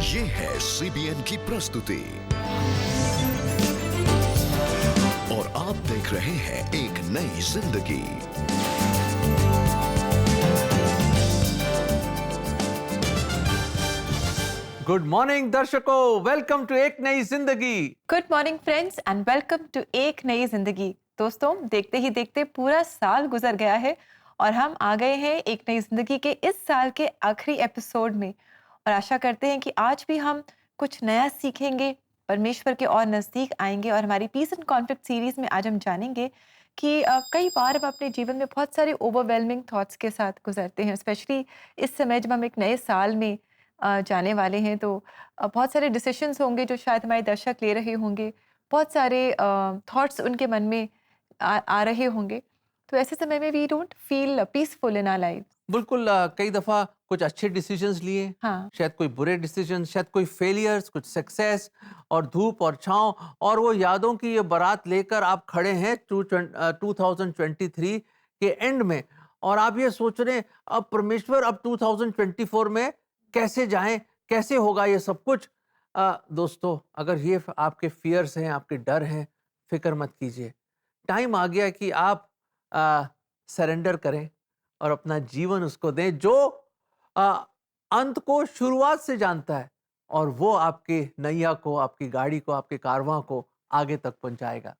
ये है सीबीएन की प्रस्तुति और आप देख रहे हैं एक नई जिंदगी। गुड मॉर्निंग दर्शकों, वेलकम टू एक नई जिंदगी। Good morning friends and welcome to एक नई जिंदगी। दोस्तों, देखते ही देखते पूरा साल गुजर गया है और हम आ गए हैं एक नई जिंदगी के इस साल के आखिरी एपिसोड में। और आशा करते हैं कि आज भी हम कुछ नया सीखेंगे, परमेश्वर के और नज़दीक आएंगे। और हमारी पीस एंड कॉन्फ्लिक्ट सीरीज में आज हम जानेंगे कि कई बार हम अपने जीवन में बहुत सारे ओवरवेलमिंग थॉट्स के साथ गुजरते हैं, स्पेशली इस समय जब हम एक नए साल में जाने वाले हैं। तो बहुत सारे डिसीशंस होंगे जो शायद हमारे दर्शक ले रहे होंगे, बहुत सारे थॉट्स उनके मन में आ रहे होंगे। तो ऐसे समय में we don't feel peaceful in our life. बिल्कुल, कई दफा कुछ अच्छे डिसीजंस लिए, हाँ, शायद कोई बुरे डिसीजन, शायद कोई फेलियर्स, कुछ सक्सेस, और धूप और छांव, और वो यादों की ये बारात लेकर आप खड़े हैं 2023 के एंड में। और आप ये सोच रहे हैं अब परमेश्वर अब 2024 में कैसे जाएं, कैसे होगा ये सब कुछ। दोस्तों, अगर ये आपके फियर्स हैं, आपके डर हैं, फिक्र मत कीजिए। टाइम आ गया कि आप सरेंडर करें और अपना जीवन उसको दें जो आ, अंत को शुरुआत से जानता है, और वो आपके नैया को, आपकी गाड़ी को, आपके कारवां को आगे तक पहुंचाएगा।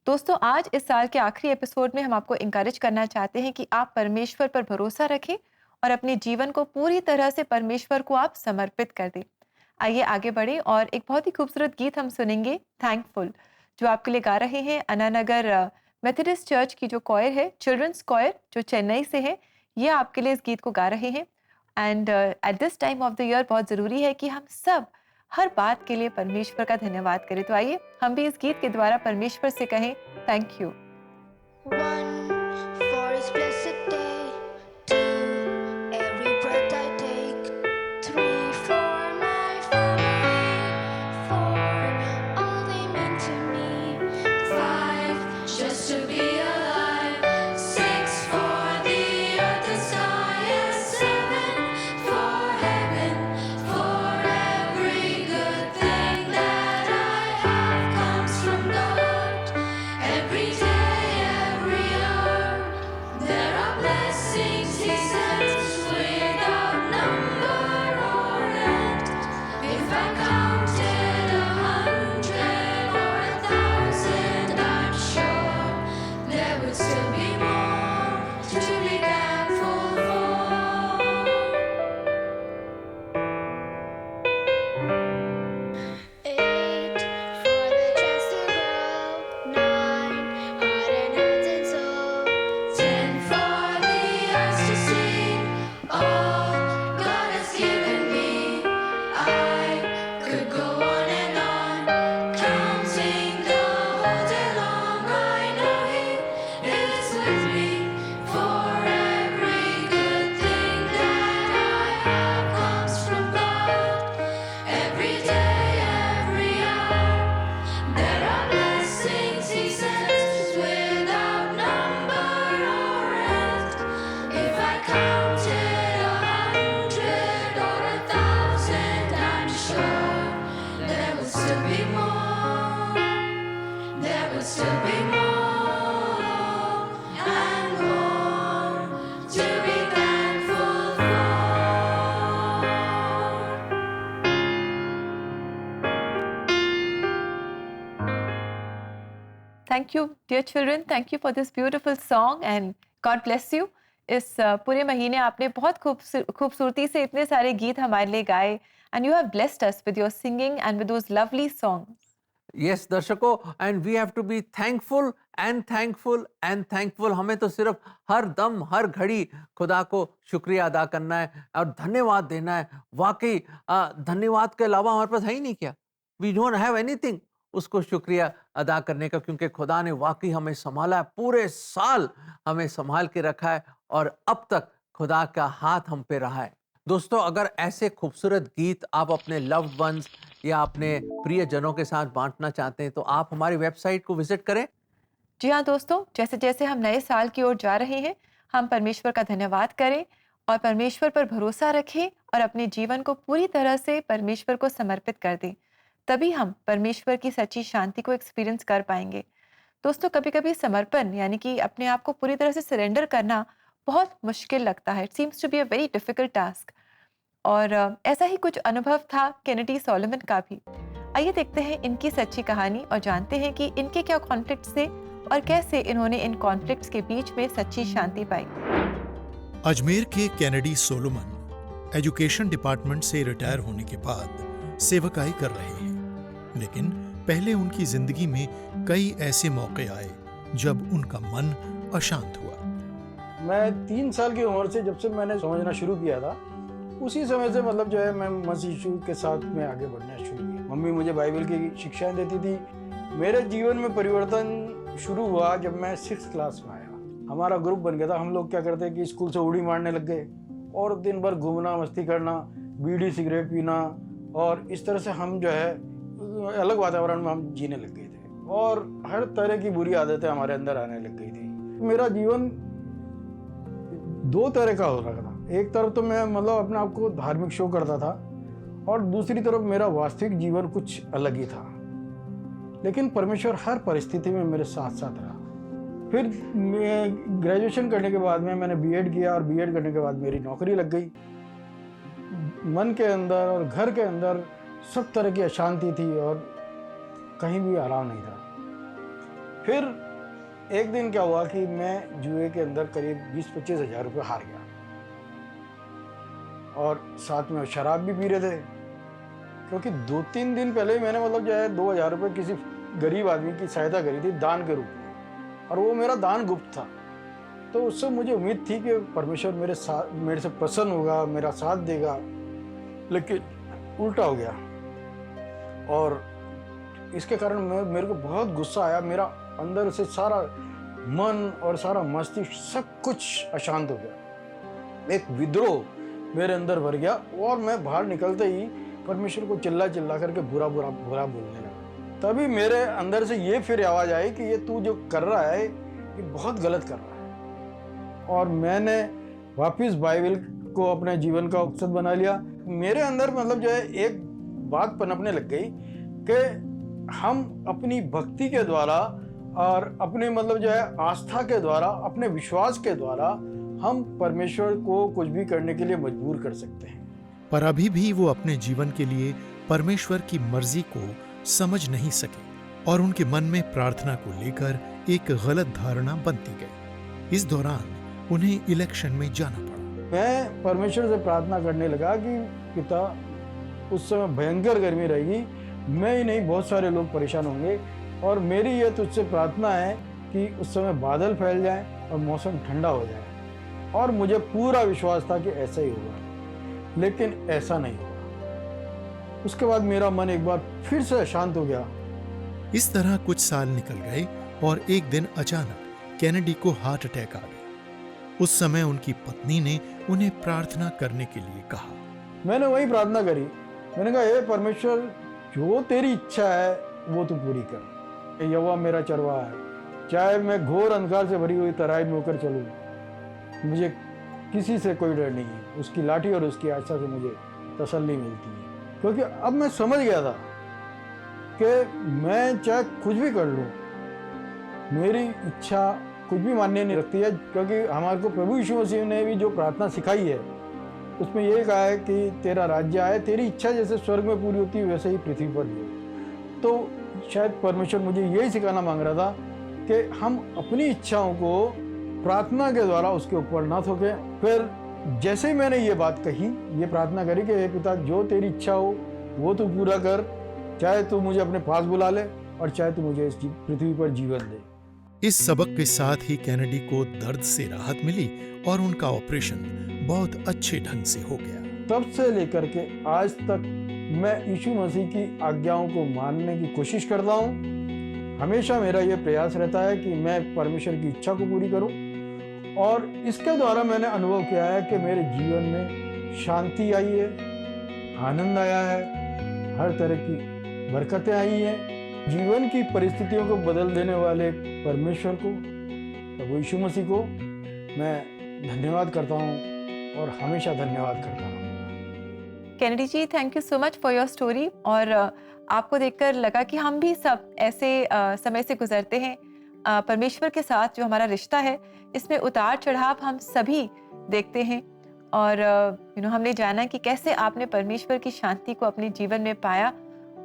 दोस्तों, आज इस साल के आखिरी एपिसोड में हम आपको इंकरेज करना चाहते हैं कि आप परमेश्वर पर भरोसा रखें और अपने जीवन को पूरी तरह से परमेश्वर को आप समर्पित कर दें। आइए आगे बढ़े और एक बहुत ही खूबसूरत गीत हम सुनेंगे, थैंकफुल, जो आपके लिए गा रहे हैं अन्नानगर मेथोडिस्ट चर्च की जो कॉयर है, चिल्ड्रंस कॉयर, जो चेन्नई से है। ये आपके लिए इस गीत को गा रहे हैं। And at this time of the year बहुत ज़रूरी है कि हम सब हर बात के लिए परमेश्वर का धन्यवाद करें। तो आइए हम भी इस गीत के द्वारा परमेश्वर से कहें thank you. One, for His blessed day. Two, every breath I take. Three, for my family. Four, all they mean to me. Five, just to be alive. Six, for the earth and sky. And seven, for heaven. For every good thing that I have comes from God. Every day, every hour, there are blessings He sends without number or end. If I counted 100 or 1,000, I'm sure there would still be more to be thankful for. 8, for the chance to grow. 9, heart and hands and soul. 10, for the eyes to see all God has given me. I could go on and on, counting the whole day long. I know He is with me, for every good thing that I have comes from God. Every day, every hour, there are blessings He sends without number or end. If I counted 100 or 1,000, I'm sure there would still be more. There would still be more and more to be thankful for. Thank you dear children, thank you for this beautiful song and God bless you. इस पूरे महीने आपने बहुत खूबसूरती से इतने सारे गीत हमारे लिए गाए and you have blessed us with your singing and with those lovely songs. Yes दर्शकों, and we have to be thankful and thankful and thankful. हमें तो सिर्फ हर दम, हर घड़ी खुदा को शुक्रिया अदा करना है और धन्यवाद देना है। वाकई धन्यवाद के अलावा हमारे पास है ही नहीं क्या। वी डोंट हैव एनीथिंग उसको शुक्रिया अदा करने का, क्योंकि खुदा ने वाकई हमें संभाला है, पूरे साल हमें संभाल के रखा है, और अब तक खुदा का हाथ हम पे रहा है। दोस्तों, अगर ऐसे खूबसूरत गीत आप अपने लव्ड वंस या अपने प्रियजनों के साथ बांटना चाहते हैं तो आप हमारी वेबसाइट को विजिट करें। जी हाँ दोस्तों, जैसे जैसे हम नए साल की ओर जा रहे हैं, हम परमेश्वर का धन्यवाद करें और परमेश्वर पर भरोसा रखें और अपने जीवन को पूरी तरह से परमेश्वर को समर्पित कर दें, तभी हम परमेश्वर की सच्ची शांति को एक्सपीरियंस कर पाएंगे। दोस्तों, कभी-कभी समर्पण यानी कि अपने आप को पूरी तरह से सरेंडर करना बहुत मुश्किल लगता है। It seems to be a very difficult task. और ऐसा ही कुछ अनुभव था केनेडी सोलोमन का भी। आइए देखते हैं इनकी सच्ची कहानी और जानते हैं कि इनके क्या कॉन्फ्लिक्ट्स थे और कैसे इन्होंने इन कॉन्फ्लिक्ट्स के बीच में सच्ची शांति पाई। अजमेर के केनेडी सोलोमन एजुकेशन डिपार्टमेंट से रिटायर होने के बाद सेवकाई कर रहे हैं, लेकिन पहले उनकी जिंदगी में कई ऐसे मौके आए जब उनका मन अशांत हुआ। मैं 3 साल की उम्र से जब से मैंने समझना शुरू किया था, उसी समय से मतलब जो है मैं मसीह यीशु के साथ में आगे बढ़ना शुरू किया। मम्मी मुझे बाइबल की शिक्षाएं देती थी। मेरे जीवन में परिवर्तन शुरू हुआ जब मैं 6th क्लास में आया। हमारा ग्रुप बन गया था। हम लोग क्या करते कि स्कूल से उड़ी मारने लग गए और दिन भर घूमना, मस्ती करना, बीड़ी सिगरेट पीना, और इस तरह से हम जो है अलग वातावरण में हम जीने लग गए थे और हर तरह की बुरी आदतें हमारे अंदर आने लग गई थी। मेरा जीवन 2 तरह का हो रहा था। एक तरफ तो मैं मतलब अपने आप को धार्मिक शो करता था और दूसरी तरफ मेरा वास्तविक जीवन कुछ अलग ही था। लेकिन परमेश्वर हर परिस्थिति में मेरे साथ साथ रहा। फिर मैं ग्रेजुएशन करने के बाद में मैंने बीएड किया और बीएड करने के बाद मेरी नौकरी लग गई। मन के अंदर और घर के अंदर सब तरह की अशांति थी और कहीं भी आराम नहीं था। फिर एक दिन क्या हुआ कि मैं जुए के अंदर करीब 20-25 हज़ार रुपये हार गया और साथ में शराब भी पी रहे थे, क्योंकि 2-3 दिन पहले मैंने मतलब जो है 2,000 रुपये किसी गरीब आदमी की सहायता करी थी दान के रूप में, और वो मेरा दान गुप्त था। तो उससे मुझे उम्मीद थी कि परमेश्वर मेरे से प्रसन्न होगा, मेरा साथ देगा, लेकिन उल्टा हो गया। और इसके कारण मेरे को बहुत गुस्सा आया। मेरा अंदर से सारा मन और सारा मस्तिष्क सब कुछ अशांत हो गया। एक विद्रोह मेरे अंदर भर गया और मैं बाहर निकलते ही परमेश्वर को चिल्ला चिल्ला करके बुरा बोलने लगा। तभी मेरे अंदर से ये फिर आवाज़ आई कि ये तू जो कर रहा है ये बहुत गलत कर रहा है। और मैंने वापस बाइबल को अपने जीवन का मकसद बना लिया। मेरे अंदर मतलब जो है एक बात पनपने लग गई कि हम अपनी भक्ति के द्वारा और अपने मतलब जो है आस्था के द्वारा, अपने विश्वास के द्वारा हम परमेश्वर को कुछ भी करने के लिए मजबूर कर सकते हैं। पर अभी भी वो अपने जीवन के लिए परमेश्वर की मर्जी को समझ नहीं सके और उनके मन में प्रार्थना को लेकर एक गलत धारणा बनती गई। इस दौरान उन्हें इलेक्शन में जाना पड़ा। मैं परमेश्वर से प्रार्थना करने लगा कि पिता, उस समय भयंकर गर्मी रहेगी, मैं ही नहीं बहुत सारे लोग परेशान होंगे, और मेरी ये तुझसे प्रार्थना है कि उस समय बादल फैल जाए और मौसम ठंडा हो जाए। और मुझे पूरा विश्वास था कि ऐसा ही होगा, लेकिन ऐसा नहीं हुआ। उसके बाद मेरा मन एक बार फिर से अशांत हो गया। इस तरह कुछ साल निकल गए और एक दिन अचानक केनेडी को हार्ट अटैक आ गया। उस समय उनकी पत्नी ने उन्हें प्रार्थना करने के लिए कहा। मैंने वही प्रार्थना करी। मैंने कहा, हे परमेश्वर, जो तेरी इच्छा है वो तू पूरी कर। यहोवा मेरा चरवाहा है, चाहे मैं घोर अंधकार से भरी हुई तराई में होकर चलूं, मुझे किसी से कोई डर नहीं है। उसकी लाठी और उसकी आशा से मुझे तसल्ली मिलती है। क्योंकि अब मैं समझ गया था कि मैं चाहे कुछ भी कर लूं, मेरी इच्छा कुछ भी मान्य नहीं रखती है। क्योंकि हमारे को प्रभु यीशु मसीह ने भी जो प्रार्थना सिखाई है उसमें ये कहा है कि तेरा राज्य आए, तेरी इच्छा जैसे स्वर्ग में पूरी होती है वैसे ही पृथ्वी पर भी हो। तो शायद परमेश्वर मुझे यही सिखाना मांग रहा था कि हम अपनी इच्छाओं को प्रार्थना के द्वारा उसके ऊपर ना थोके। फिर जैसे ही मैंने ये बात कही, ये प्रार्थना करी कि हे पिता, जो तेरी इच्छा हो वो तू पूरा कर, चाहे तू मुझे अपने पास बुला ले और चाहे तू मुझे इस पृथ्वी पर जीवन दे। इस सबक के साथ ही केनेडी को दर्द से राहत मिली और उनका ऑपरेशन बहुत अच्छे ढंग से हो गया। तब से लेकर के आज तक मैं यीशु मसीह की आज्ञाओं को मानने की कोशिश करता हूँ। हमेशा मेरा ये प्रयास रहता है कि मैं परमेश्वर की इच्छा को पूरी करूँ, और इसके द्वारा मैंने अनुभव किया है कि मेरे जीवन में शांति आई है, आनंद आया है, हर तरह की बरकतें आई हैं। जीवन की परिस्थितियों को बदल देने वाले परमेश्वर को, प्रभु यीशु मसीह को मैं धन्यवाद करता हूँ और हमेशा धन्यवाद करता हूँ। Kennedy ji, thank you so much for your story. और आपको देखकर लगा कि हम भी सब ऐसे समय से गुजरते हैं। परमेश्वर के साथ जो हमारा रिश्ता है, इसमें उतार चढ़ाव हम सभी देखते हैं। और हमने जाना कि कैसे आपने परमेश्वर की शांति को अपने जीवन में पाया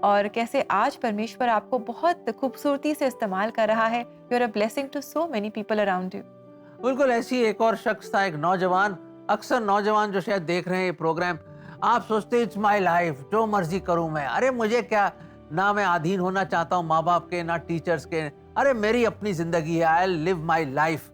और कैसे आज परमेश्वर आपको बहुत खूबसूरती से इस्तेमाल कर रहा है। You are a blessing to so many people around you. बिल्कुल ऐसी एक और शख्स था, एक नौजवान। अक्सर नौजवान जो शायद देख रहे हैं ये प्रोग्राम, आप सोचते हैं इट्स माई लाइफ, जो मर्जी करूं मैं, अरे मुझे क्या, ना मैं अधीन होना चाहता हूं माँ बाप के, ना टीचर्स के, अरे मेरी अपनी जिंदगी है, आई लिव माई लाइफ।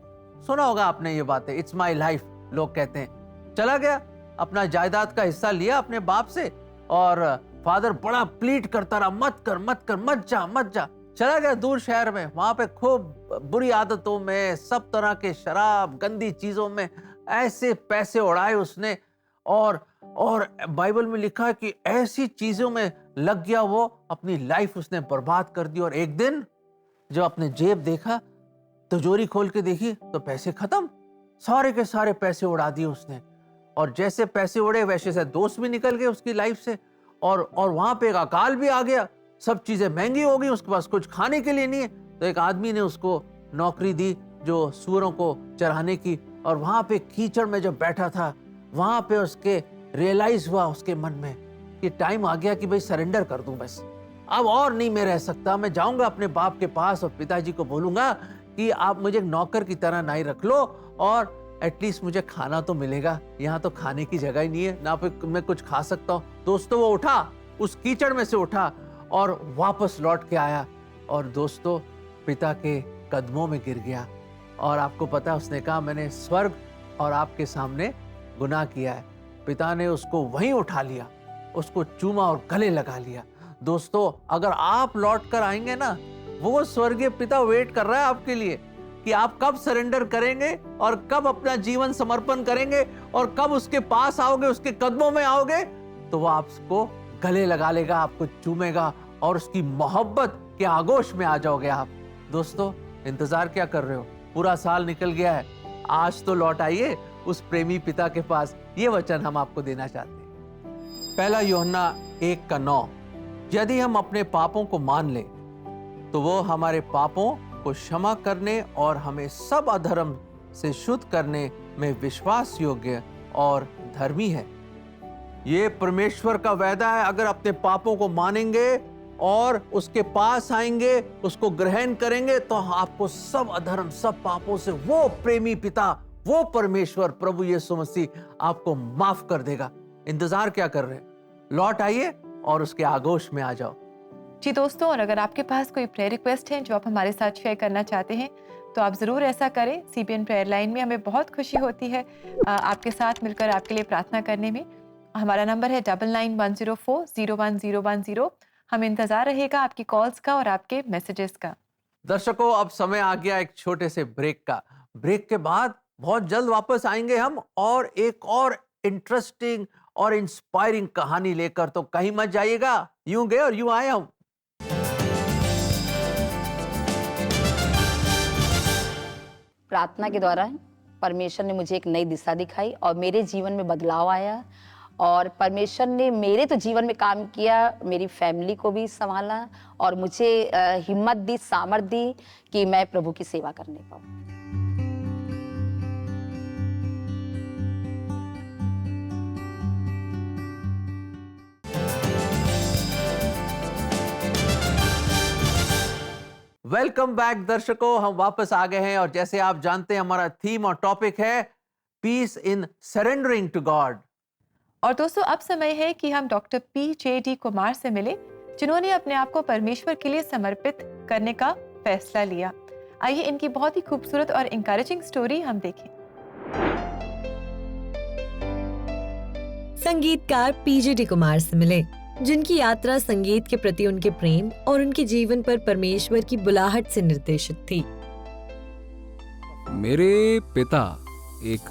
सुना होगा आपने ये बातें, इट्स माई लाइफ लोग कहते हैं। चला गया, अपना जायदाद का हिस्सा लिया अपने बाप से, और फादर बड़ा प्लीट करता रहा, मत कर मत कर, मत जा मत जा। चला गया दूर शहर में, वहां पे खूब बुरी आदतों में, सब तरह के शराब, गंदी चीजों में ऐसे पैसे उड़ाए उसने। और बाइबल में लिखा है कि ऐसी चीजों में लग गया वो, अपनी लाइफ उसने बर्बाद कर दी। और एक दिन जब अपने जेब देखा, तिजोरी खोल के देखी, तो पैसे खत्म, सारे के सारे पैसे उड़ा दिए उसने। और जैसे पैसे उड़े वैसे से दोस्त भी निकल गए उसकी लाइफ से, और वहां पे एक अकाल भी आ गया, सब चीजें महंगी हो गई, उसके पास कुछ खाने के लिए नहीं है। तो एक आदमी ने उसको नौकरी दी जो सूअरों को चराने की, और वहां पे कीचड़ में जब बैठा था, वहां पे उसके रियलाइज हुआ उसके मन में कि टाइम आ गया कि भाई सरेंडर कर दूं, बस अब और नहीं मैं रह सकता। मैं जाऊंगा अपने बाप के पास और पिताजी को बोलूंगा कि आप मुझे नौकर की तरह नहीं रख लो, और एटलीस्ट मुझे खाना तो मिलेगा। यहाँ तो खाने की जगह ही नहीं है, ना मैं कुछ खा सकता हूँ। दोस्तों वो उठा, उस कीचड़ में से उठा और वापस लौट के आया, और दोस्तों पिता के कदमों में गिर गया। और आपको पता है उसने कहा, मैंने स्वर्ग और आपके सामने गुनाह किया है। पिता ने उसको वहीं उठा लिया, उसको चूमा और गले लगा लिया। दोस्तों अगर आप लौट कर आएंगे ना, वो स्वर्गीय पिता वेट कर रहा है आपके लिए कि आप कब सरेंडर करेंगे और कब अपना जीवन समर्पण करेंगे और कब उसके पास आओगे, उसके कदमों में आओगे, तो वो आपको गले लगा लेगा, आपको चूमेगा और उसकी मोहब्बत के आगोश में आ जाओगे आप। दोस्तों इंतजार क्या कर रहे हो? पूरा साल निकल गया है, आज तो लौट आइए उस प्रेमी पिता के पास। ये वचन हम आपको देना चाहते हैं। पहला यूहन्ना 1:9, यदि हम अपने पापों को मान लें तो वो हमारे पापों को क्षमा करने और हमें सब अधर्म से शुद्ध करने में विश्वास योग्य और धर्मी है। ये परमेश्वर का वादा है। अगर अपने पापों को मानेंगे और उसके पास आएंगे, उसको ग्रहण करेंगे, तो आपको सब अधर्म, सब पापों से वो प्रेमी पिता, वो परमेश्वर प्रभु यीशु मसीह आपको माफ कर देगा। इंतजार क्या कर रहे हैं? लौट आइए और उसके आगोश में आ जाओ। जी दोस्तों, और अगर आपके पास कोई प्रेयर रिक्वेस्ट है जो आप हमारे साथ शेयर करना चाहते हैं, तो आप ज़रूर ऐसा करें। CBN प्रेयर लाइन में हमें बहुत खुशी होती है आपके साथ मिलकर आपके लिए प्रार्थना करने में। हमारा नंबर है 9910401010। हमें इंतज़ार रहेगा आपकी कॉल्स का और आपके मैसेजेस का। दर्शकों अब समय आ गया एक छोटे से ब्रेक का। ब्रेक के बाद बहुत जल्द वापस आएंगे हम, और एक और इंटरेस्टिंग और इंस्पायरिंग कहानी लेकर। तो कहीं मत जाइएगा, यूं गए और यूं आए हम। प्रार्थना के द्वारा परमेश्वर ने मुझे एक नई दिशा दिखाई और मेरे जीवन में बदलाव आया, और परमेश्वर ने मेरे तो जीवन में काम किया, मेरी फैमिली को भी संभाला और मुझे हिम्मत दी, सामर्थ्य दी कि मैं प्रभु की सेवा करने पाऊँ। वेलकम बैक दर्शकों, हम वापस आ गए हैं और जैसे आप जानते हैं हमारा थीम और टॉपिक है peace in surrendering to God. और दोस्तों अब समय है कि हम डॉक्टर PJD कुमार से मिले, जिन्होंने अपने आप को परमेश्वर के लिए समर्पित करने का फैसला लिया। आइए इनकी बहुत ही खूबसूरत और इंकरेजिंग स्टोरी हम देखें। संगीतकार PJD कुमार से मिले, जिनकी यात्रा संगीत के प्रति उनके प्रेम और उनके जीवन पर परमेश्वर की बुलाहट से निर्देशित थी। मेरे पिता एक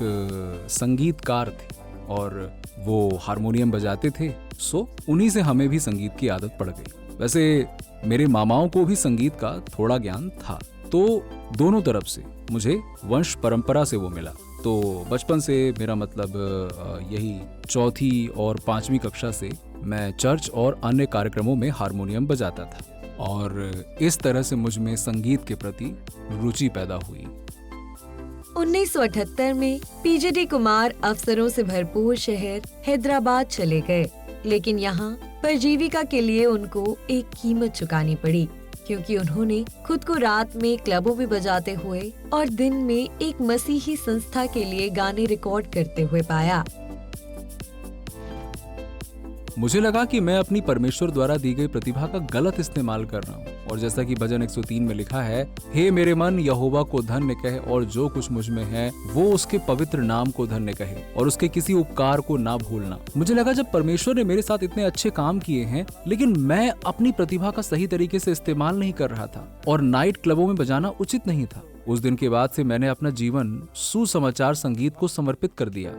संगीतकार थे और वो हारमोनियम बजाते थे, सो उन्हीं से हमें भी संगीत की आदत पड़ गई। वैसे मेरे मामाओं को भी संगीत का थोड़ा ज्ञान था, तो दोनों तरफ से मुझे वंश परंपरा से वो मिला। तो बचपन से मेरा मतलब यही चौथी और 5वीं कक्षा से मैं चर्च और अन्य कार्यक्रमों में हारमोनियम बजाता था और इस तरह से मुझ में संगीत के प्रति रुचि पैदा हुई। 1978 में पीजेडी कुमार अवसरों से भरपूर शहर हैदराबाद चले गए, लेकिन यहाँ पर जीविका के लिए उनको एक कीमत चुकानी पड़ी, क्योंकि उन्होंने खुद को रात में क्लबों में बजाते हुए और दिन में एक मसीही संस्था के लिए गाने रिकॉर्ड करते हुए पाया। मुझे लगा कि मैं अपनी परमेश्वर द्वारा दी गई प्रतिभा का गलत इस्तेमाल कर रहा हूँ, और जैसा कि भजन 103 में लिखा है, हे मेरे मन यहोवा को धन्य कहे और जो कुछ मुझ में है वो उसके पवित्र नाम को धन्य कहे और उसके किसी उपकार को ना भूलना। मुझे लगा जब परमेश्वर ने मेरे साथ इतने अच्छे काम किए हैं, लेकिन मैं अपनी प्रतिभा का सही तरीके से इस्तेमाल नहीं कर रहा था और नाइट क्लबों में बजाना उचित नहीं था। उस दिन के बाद से मैंने अपना जीवन सुसमाचार संगीत को समर्पित कर दिया।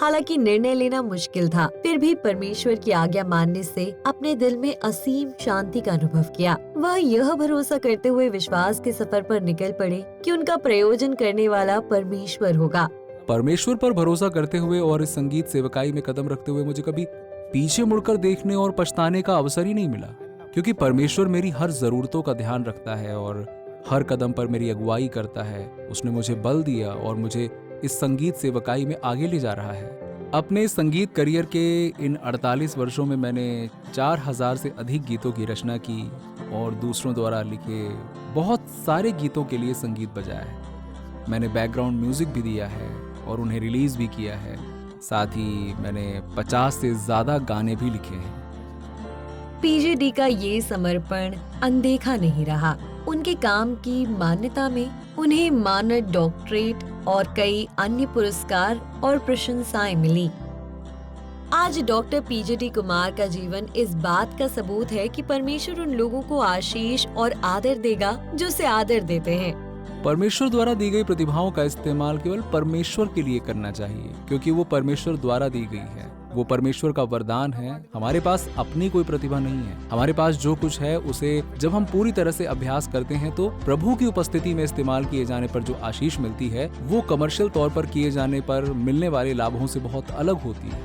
हालांकि निर्णय लेना मुश्किल था, फिर भी परमेश्वर की आज्ञा मानने से अपने दिल में असीम शांति का अनुभव किया। वह यह भरोसा करते हुए विश्वास के सफर पर निकल पड़े कि उनका प्रयोजन करने वाला परमेश्वर होगा। परमेश्वर पर भरोसा करते हुए और इस संगीत सेवकाई में कदम रखते हुए मुझे कभी पीछे मुड़कर देखने और पछताने का अवसर ही नहीं मिला, क्योंकि परमेश्वर मेरी हर जरूरतों का ध्यान रखता है और हर कदम पर मेरी अगुवाई करता है। उसने मुझे बल दिया और मुझे इस संगीत सेवकाई में आगे ले जा रहा है। अपने संगीत करियर के इन 48 वर्षों में मैंने 4000 से अधिक गीतों की रचना की और दूसरों द्वारा लिखे बहुत सारे गीतों के लिए संगीत बजाया है। मैंने बैकग्राउंड म्यूजिक भी दिया है और उन्हें रिलीज भी किया है। साथ ही मैंने 50 से ज्यादा गाने भी लिखे हैं। पीजेडी का ये समर्पण अनदेखा नहीं रहा। उनके काम की मान्यता में उन्हें मानद डॉक्टरेट और कई अन्य पुरस्कार और प्रशंसाएं मिली। आज डॉक्टर पीजेडी कुमार का जीवन इस बात का सबूत है कि परमेश्वर उन लोगों को आशीष और आदर देगा जो उसे आदर देते हैं। परमेश्वर द्वारा दी गई प्रतिभाओं का इस्तेमाल केवल परमेश्वर के लिए करना चाहिए, क्योंकि वो परमेश्वर द्वारा दी गई है। वो परमेश्वर का वरदान है। हमारे पास अपनी कोई प्रतिभा नहीं है। हमारे पास जो कुछ है उसे जब हम पूरी तरह से अभ्यास करते हैं तो प्रभु की उपस्थिति में इस्तेमाल किए जाने पर जो आशीष मिलती है वो कमर्शियल तौर पर किए जाने पर मिलने वाले लाभों से बहुत अलग होती है।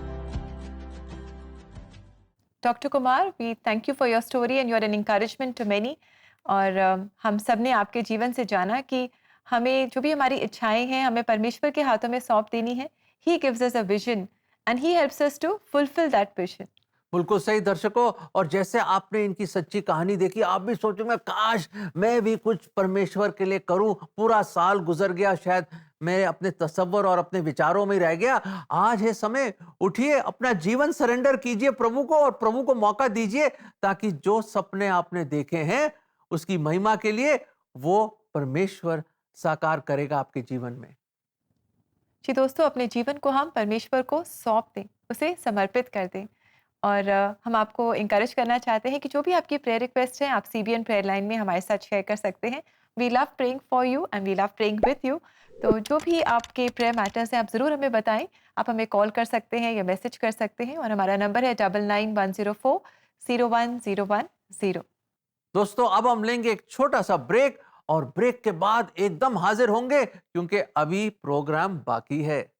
Doctor Kumar, we thank you for your story and you are an encouragement to many. और हम सब ने आपके जीवन से जाना कि हमें जो भी हमारी इच्छाएं हैं हमें परमेश्वर के हाथों में सौंप देनी है। He gives us a vision and he helps us to fulfill that vision. बिल्कुल सही दर्शकों, और जैसे आपने इनकी सच्ची कहानी देखी, आप भी सोचोगे काश मैं भी कुछ परमेश्वर के लिए करूं। पूरा साल गुजर गया, शायद मैं अपने तसव्वुर और अपने विचारों में रह गया। आज है समय, उठिए, अपना जीवन सरेंडर कीजिए प्रभु को और प्रभु को मौका दीजिए, ताकि जो सपने आपने देखे हैं उसकी महिमा के लिए वो परमेश्वर साकार करेगा आपके जीवन में। जी दोस्तों, अपने जीवन को हम परमेश्वर को सौंप दें, उसे समर्पित कर दें। और हम आपको इंकरेज करना चाहते हैं कि जो भी आपकी प्रेयर रिक्वेस्ट है आप CBN प्रेयर लाइन में हमारे साथ शेयर कर सकते हैं। We love praying for you and we love praying with you. तो जो भी आपके प्रेयर मैटर्स हैं आप ज़रूर हमें बताएं। आप हमें कॉल कर सकते हैं या मैसेज कर सकते हैं और हमारा नंबर है 9910401010। दोस्तों, अब हम लेंगे एक छोटा सा ब्रेक और ब्रेक के बाद एकदम हाजिर होंगे, क्योंकि अभी प्रोग्राम बाकी है।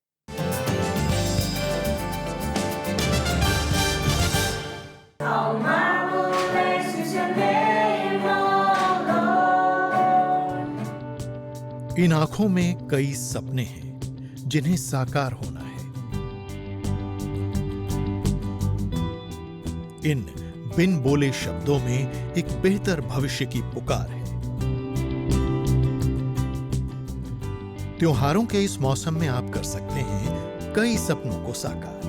इन आंखों में कई सपने हैं जिन्हें साकार होना है। इन बिन बोले शब्दों में एक बेहतर भविष्य की पुकार है। त्योहारों के इस मौसम में आप कर सकते हैं कई सपनों को साकार।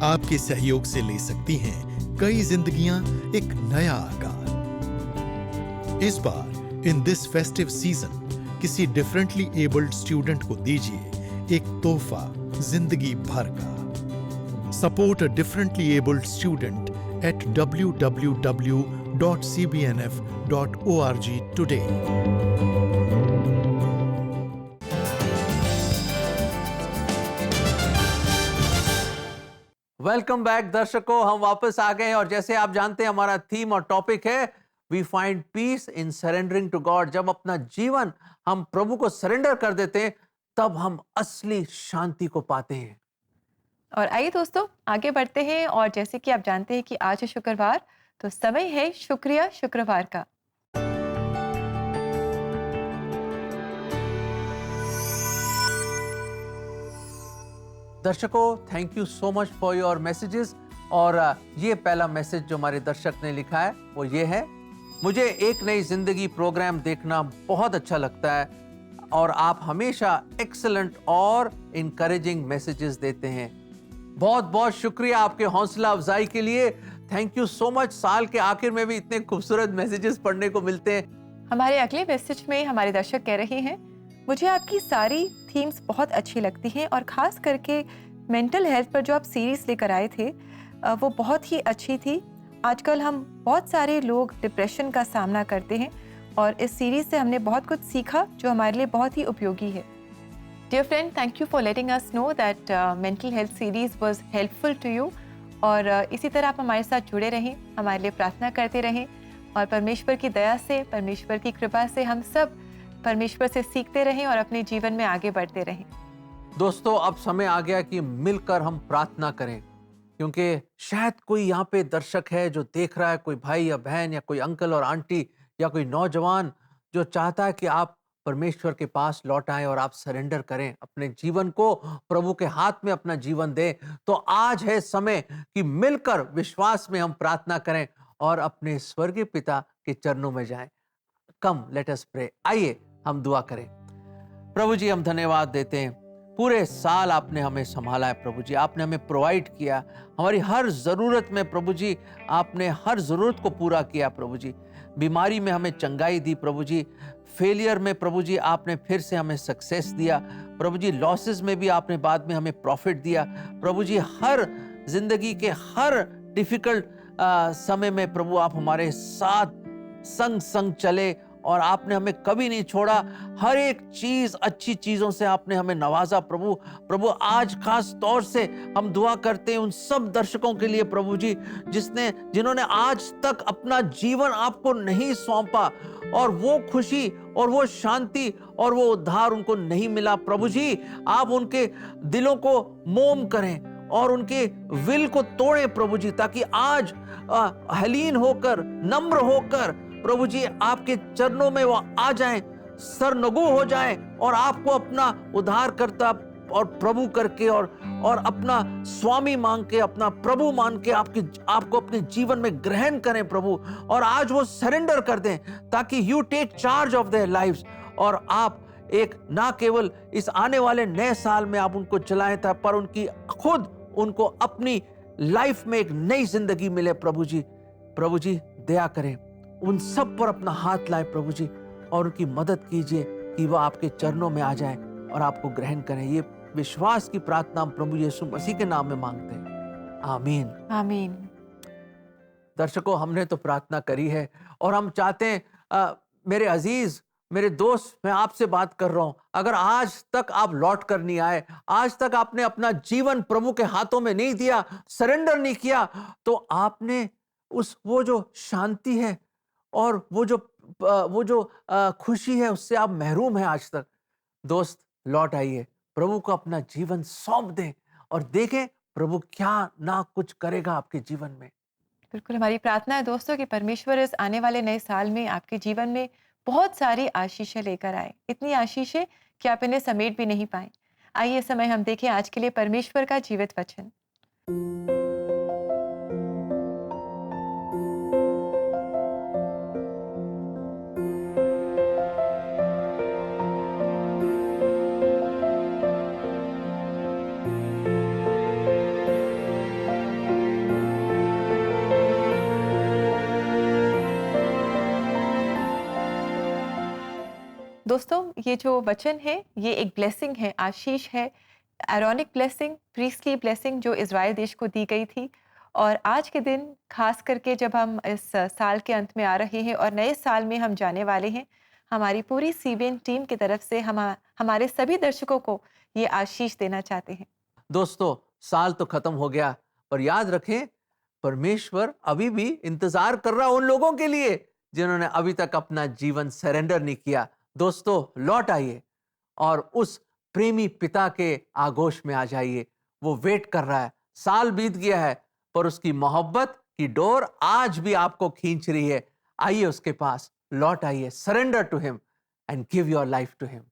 आपके सहयोग से ले सकती हैं कई जिंदगियां एक नया आकार। इस बार इन दिस फेस्टिव सीजन किसी डिफरेंटली एबल्ड स्टूडेंट को दीजिए एक तोहफा जिंदगी भर का। Support a differently abled student at www.cbnf.org today. Welcome back दर्शकों, हम वापस आ गए हैं और जैसे आप जानते हैं हमारा थीम और टॉपिक है we find peace in surrendering to God. जब अपना जीवन हम प्रभु को सरेंडर कर देते हैं, तब हम असली शांति को पाते हैं। और आइए दोस्तों आगे बढ़ते हैं, और जैसे कि आप जानते हैं कि आज है शुक्रवार, तो समय है शुक्रिया शुक्रवार का। दर्शकों, thank you so much for your messages. और ये पहला मैसेज जो हमारे दर्शक ने लिखा है वो ये है, मुझे एक नई जिंदगी प्रोग्राम देखना बहुत अच्छा लगता है और आप हमेशा एक्सीलेंट और इनकरेजिंग मैसेजेस देते हैं। बहुत बहुत शुक्रिया आपके हौसला अफजाई के लिए। Thank you so much. साल के आखिर में भी इतने खूबसूरत मैसेजेस पढ़ने को मिलते हैं। हमारे अगले मैसेज में हमारे दर्शक कह रहे हैं, मुझे आपकी सारी थीम्स बहुत अच्छी लगती हैं और ख़ास करके मेंटल हेल्थ पर जो आप सीरीज लेकर आए थे वो बहुत ही अच्छी थी। आजकल हम बहुत सारे लोग डिप्रेशन का सामना करते हैं और इस सीरीज से हमने बहुत कुछ सीखा जो हमारे लिए बहुत ही उपयोगी है। Dear friend, thank you for letting us know that mental health series was helpful to you. और इसी तरह आप हमारे साथ जुड़े रहें, हमारे लिए प्रार्थना करते रहें और परमेश्वर की दया से, परमेश्वर की कृपा से हम सब परमेश्वर से सीखते रहें और अपने जीवन में आगे बढ़ते रहें। दोस्तों, अब समय आ गया कि मिलकर हम प्रार्थना करें, क्योंकि शायद कोई यहाँ पे दर्शक है जो देख रहा है, कोई भाई या बहन या कोई अंकल और आंटी या कोई नौजवान जो चाहता है कि आप परमेश्वर के पास लौट आएं और आप सरेंडर करें, अपने जीवन को प्रभु के हाथ में अपना जीवन दें। तो आज है समय कि मिलकर विश्वास में हम प्रार्थना करें और अपने स्वर्गीय पिता के चरणों में जाएं। कम लेट अस प्रे। आइए हम दुआ करें। प्रभु जी, हम धन्यवाद देते हैं, पूरे साल आपने हमें संभाला है प्रभु जी, आपने हमें प्रोवाइड किया, हमारी हर ज़रूरत में प्रभु जी आपने हर ज़रूरत को पूरा किया प्रभु जी। बीमारी में हमें चंगाई दी प्रभु जी, फेलियर में प्रभु जी आपने फिर से हमें सक्सेस दिया प्रभु जी, लॉसेस में भी आपने बाद में हमें प्रॉफिट दिया प्रभु जी। हर जिंदगी के हर डिफिकल्ट समय में प्रभु आप हमारे साथ संग संग चले और आपने हमें कभी नहीं छोड़ा। हर एक चीज, अच्छी चीजों से आपने हमें नवाजा प्रभु। प्रभु, आज खास तौर से हम दुआ करते हैं उन सब दर्शकों के लिए प्रभु जी जिन्होंने आज तक अपना जीवन आपको नहीं सौंपा और वो खुशी और वो शांति और वो उद्धार उनको नहीं मिला प्रभु जी। आप उनके दिलों को मोम करें और उनके विल को तोड़ें प्रभु जी, ताकि आज हलीन होकर, नम्र होकर प्रभु जी आपके चरणों में वो आ जाएं, सरनगू हो जाएं और आपको अपना उद्धार करता और प्रभु करके और अपना स्वामी मान के, अपना प्रभु मान के आपको अपने जीवन में ग्रहण करें प्रभु। और आज वो सरेंडर कर दें ताकि you take charge of their lives और आप एक ना केवल इस आने वाले नए साल में आप उनको चलाएं था, पर उनको अपनी लाइफ में एक नई जिंदगी मिले प्रभु जी। प्रभु जी दया करें, उन सब पर अपना हाथ लाए प्रभु जी और उनकी मदद कीजिए कि वह आपके चरणों में आ जाए और आपको ग्रहण करें। ये विश्वास की प्रार्थना हम प्रभु यीशु मसीह के नाम में मांगते हैं, आमीन आमीन। दर्शकों, हमने तो प्रार्थना करी है और हम चाहते हैं मेरे अजीज, मेरे दोस्त, मैं आपसे बात कर रहा हूं, अगर आज तक आप लौट कर नहीं आए, आज तक आपने अपना जीवन प्रभु के हाथों में नहीं दिया, सरेंडर नहीं किया, तो आपने वो जो शांति है और वो जो खुशी है उससे आप महरूम हैं आज तक। दोस्त, लौट आइए, प्रभु को अपना जीवन सौंप दें और देखें प्रभु क्या ना कुछ करेगा आपके जीवन में। बिल्कुल, हमारी प्रार्थना है दोस्तों कि परमेश्वर इस आने वाले नए साल में आपके जीवन में बहुत सारी आशीषें लेकर आए, इतनी आशीषें कि आप इन्हें समेट भी नहीं पाए। आइए इस समय हम देखें आज के लिए परमेश्वर का जीवित वचन। दोस्तों, ये जो वचन है ये एक ब्लेसिंग है, आशीष है, एरोनिक ब्लेसिंग, प्रीस्टली ब्लेसिंग जो इज़राइल देश को दी गई थी। और आज के दिन खास करके जब हम इस साल के अंत में आ रहे हैं और नए साल में हम जाने वाले हैं, हमारी पूरी सीबीएन टीम की तरफ से हमारे सभी दर्शकों को ये आशीष देना चाहते हैं। दोस्तों, साल तो खत्म हो गया, पर याद रखें परमेश्वर अभी भी इंतजार कर रहा उन लोगों के लिए जिन्होंने अभी तक अपना जीवन सरेंडर नहीं किया, दोस्तों लौट आइए और उस प्रेमी पिता के आगोश में आ जाइए। वो वेट कर रहा है, साल बीत गया है पर उसकी मोहब्बत की डोर आज भी आपको खींच रही है। आइए उसके पास, लौट आइए, surrender to him and give your life to him.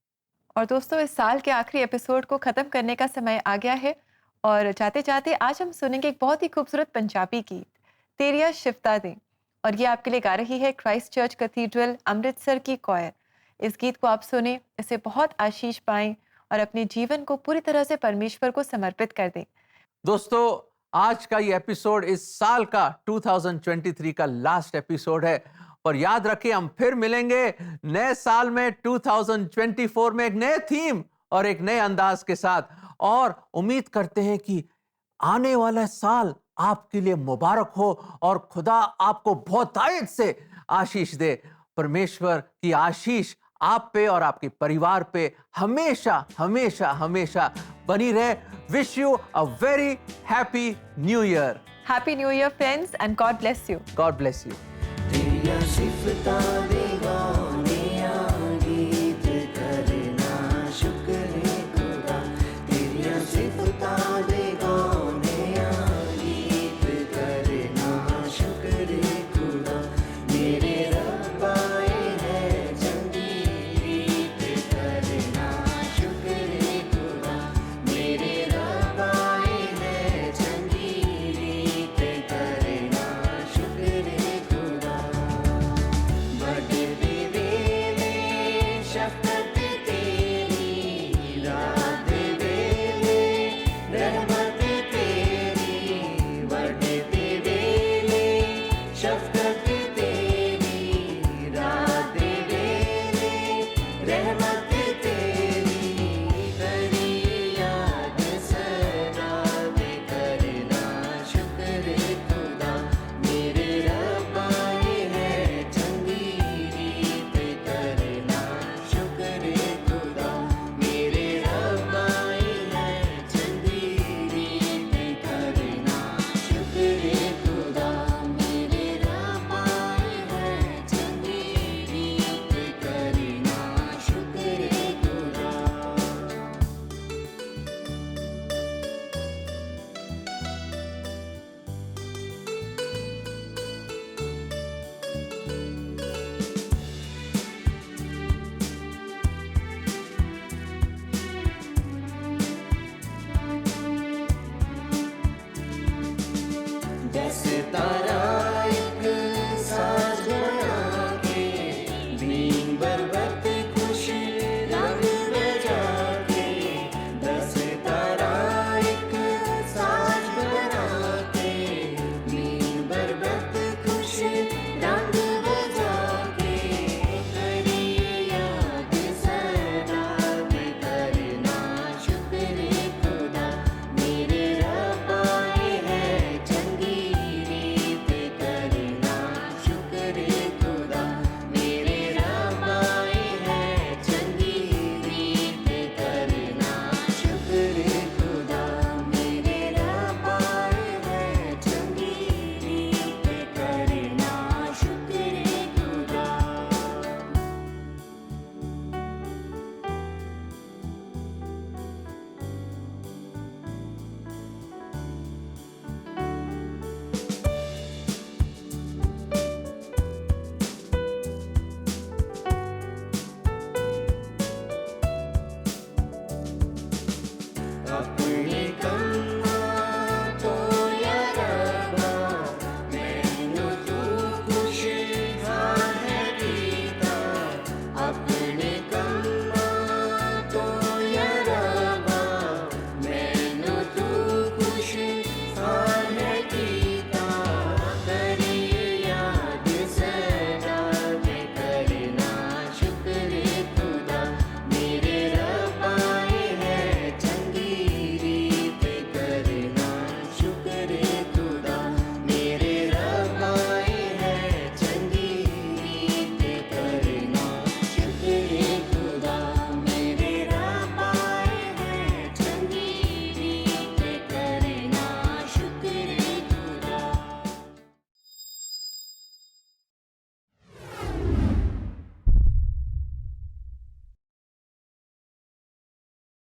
और दोस्तों इस साल के आखिरी एपिसोड को ख़त्म करने का समय आ गया है और चाहते चाहते आज हम सुनेंगे एक बहुत ही खूबसूरत पंजाबी गीत, तेरिया शिफ्ता दे, और ये आपके लिए गा रही है क्राइस्ट चर्च कैथीड्रल अमृतसर की कॉयर। इस गीत को आप सुने, इससे बहुत आशीष पाएं और अपने जीवन को पूरी तरह से परमेश्वर को समर्पित कर दें। दोस्तों आज का ये एपिसोड इस साल का 2023 का लास्ट एपिसोड है, और याद रखिए हम फिर मिलेंगे नए साल में 2024 में एक नए थीम और एक नए अंदाज के साथ, और उम्मीद करते हैं कि आने वाला साल आपके लिए मुबारक हो और खुदा आपको बहुतायत से आशीष दे। परमेश्वर की आशीष आप पे और आपके परिवार पे हमेशा हमेशा हमेशा बनी रहे। Wish you a very happy new year. Happy new year friends and God bless you. God bless you. तेरिया सिफता दे गाने गीत करना शुक्र है खुदा, तेरिया सिफता दे गाने गीत करना शुक्र है खुदा, मेरे रब आए हैं चंगी रीत करना शुक्र है खुदा, मेरे रब आए हैं चंगी रीत करना शुक्र है खुदा। बड़े वेले शफ़क़त तेरी, रात वेले रहमत तेरी, बड़े वेले शफ़क़त तेरी, रात वेले रहमत तेरी, करी याद सदा में करना शुक्र है खुदा, मेरे रब आए हैं चंगी रीत करना शुक्र है खुदा, मेरे रब आए हैं चंगी रीत करना शुक्र है खुदा, मेरे रब आए हैं चंगी रीत करना शुक्र है खुदा। दस तारा एक साज बना के, बीन बरबत खुश रंग बजा के, दस तारा एक साज बना के, बीन बरबत खुश रंग बजा के, करी याद सदा में करना शुक्र है खुदा, मेरे रब आए हैं चंगी रीत करना शुक्र है खुदा, मेरे रब आए हैं चंगी रीत करना शुक्र है खुदा, मेरे रब आए हैं चंगी रीत करना शुक्र है खुदा। अपने